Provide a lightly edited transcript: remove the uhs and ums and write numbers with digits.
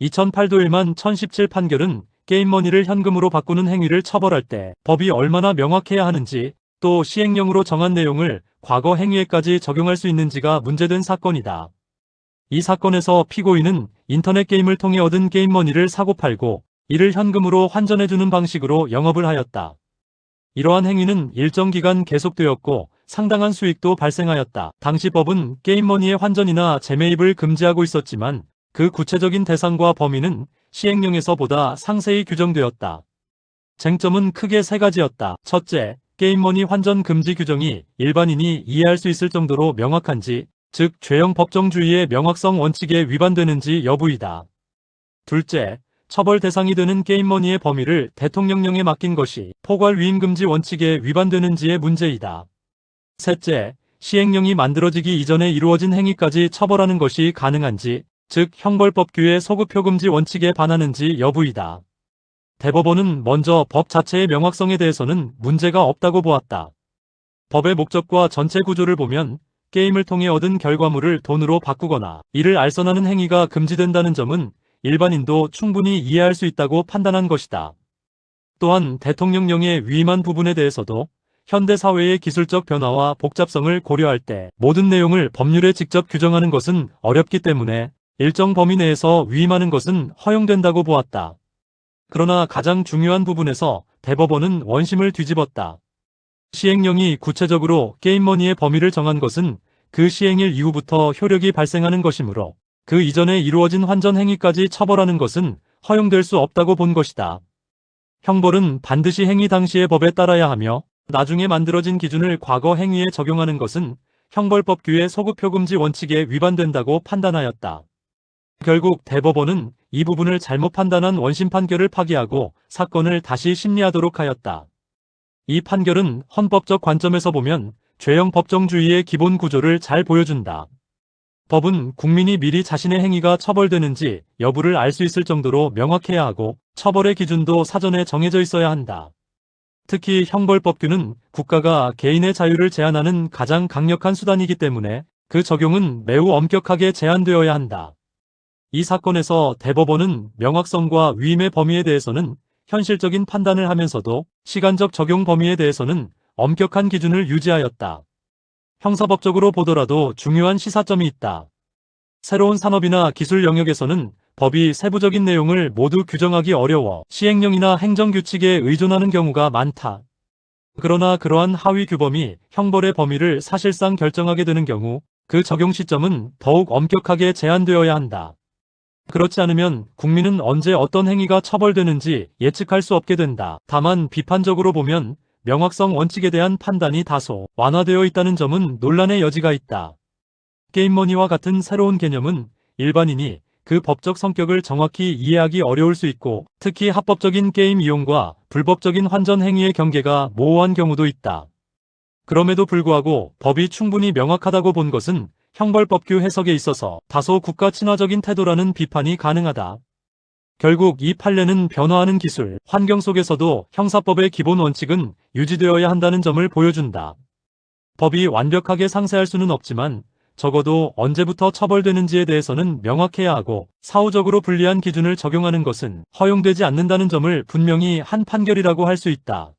2008도 1만 1017 판결은 게임머니를 현금으로 바꾸는 행위를 처벌할 때 법이 얼마나 명확해야 하는지, 또 시행령으로 정한 내용을 과거 행위에까지 적용할 수 있는지가 문제된 사건이다. 이 사건에서 피고인은 인터넷 게임을 통해 얻은 게임머니를 사고팔고 이를 현금으로 환전해주는 방식으로 영업을 하였다. 이러한 행위는 일정 기간 계속되었고 상당한 수익도 발생하였다. 당시 법은 게임머니의 환전이나 재매입을 금지하고 있었지만 그 구체적인 대상과 범위는 시행령에서 보다 상세히 규정되었다. 쟁점은 크게 세 가지였다. 첫째, 게임머니 환전 금지 규정이 일반인이 이해할 수 있을 정도로 명확한지, 즉 죄형 법정주의의 명확성 원칙에 위반되는지 여부이다. 둘째, 처벌 대상이 되는 게임머니의 범위를 대통령령에 맡긴 것이 포괄 위임금지 원칙에 위반되는지의 문제이다. 셋째, 시행령이 만들어지기 이전에 이루어진 행위까지 처벌하는 것이 가능한지, 즉 형벌법규의 소급표금지 원칙에 반하는지 여부이다. 대법원은 먼저 법 자체의 명확성에 대해서는 문제가 없다고 보았다. 법의 목적과 전체 구조를 보면 게임을 통해 얻은 결과물을 돈으로 바꾸거나 이를 알선하는 행위가 금지된다는 점은 일반인도 충분히 이해할 수 있다고 판단한 것이다. 또한 대통령령에 위임한 부분에 대해서도 현대 사회의 기술적 변화와 복잡성을 고려할 때 모든 내용을 법률에 직접 규정하는 것은 어렵기 때문에 일정 범위 내에서 위임하는 것은 허용된다고 보았다. 그러나 가장 중요한 부분에서 대법원은 원심을 뒤집었다. 시행령이 구체적으로 게임머니의 범위를 정한 것은 그 시행일 이후부터 효력이 발생하는 것이므로 그 이전에 이루어진 환전 행위까지 처벌하는 것은 허용될 수 없다고 본 것이다. 형벌은 반드시 행위 당시의 법에 따라야 하며 나중에 만들어진 기준을 과거 행위에 적용하는 것은 형벌법규의 소급표금지 원칙에 위반된다고 판단하였다. 결국 대법원은 이 부분을 잘못 판단한 원심 판결을 파기하고 사건을 다시 심리하도록 하였다. 이 판결은 헌법적 관점에서 보면 죄형 법정주의의 기본 구조를 잘 보여준다. 법은 국민이 미리 자신의 행위가 처벌되는지 여부를 알 수 있을 정도로 명확해야 하고 처벌의 기준도 사전에 정해져 있어야 한다. 특히 형벌법규는 국가가 개인의 자유를 제한하는 가장 강력한 수단이기 때문에 그 적용은 매우 엄격하게 제한되어야 한다. 이 사건에서 대법원은 명확성과 위임의 범위에 대해서는 현실적인 판단을 하면서도 시간적 적용 범위에 대해서는 엄격한 기준을 유지하였다. 형사법적으로 보더라도 중요한 시사점이 있다. 새로운 산업이나 기술 영역에서는 법이 세부적인 내용을 모두 규정하기 어려워 시행령이나 행정규칙에 의존하는 경우가 많다. 그러나 그러한 하위 규범이 형벌의 범위를 사실상 결정하게 되는 경우 그 적용 시점은 더욱 엄격하게 제한되어야 한다. 그렇지 않으면 국민은 언제 어떤 행위가 처벌되는지 예측할 수 없게 된다. 다만 비판적으로 보면 명확성 원칙에 대한 판단이 다소 완화되어 있다는 점은 논란의 여지가 있다. 게임머니와 같은 새로운 개념은 일반인이 그 법적 성격을 정확히 이해하기 어려울 수 있고 특히 합법적인 게임 이용과 불법적인 환전 행위의 경계가 모호한 경우도 있다. 그럼에도 불구하고 법이 충분히 명확하다고 본 것은 형벌법규 해석에 있어서 다소 국가 친화적인 태도라는 비판이 가능하다. 결국 이 판례는 변화하는 기술, 환경 속에서도 형사법의 기본 원칙은 유지되어야 한다는 점을 보여준다. 법이 완벽하게 상세할 수는 없지만 적어도 언제부터 처벌되는지에 대해서는 명확해야 하고 사후적으로 불리한 기준을 적용하는 것은 허용되지 않는다는 점을 분명히 한 판결이라고 할 수 있다.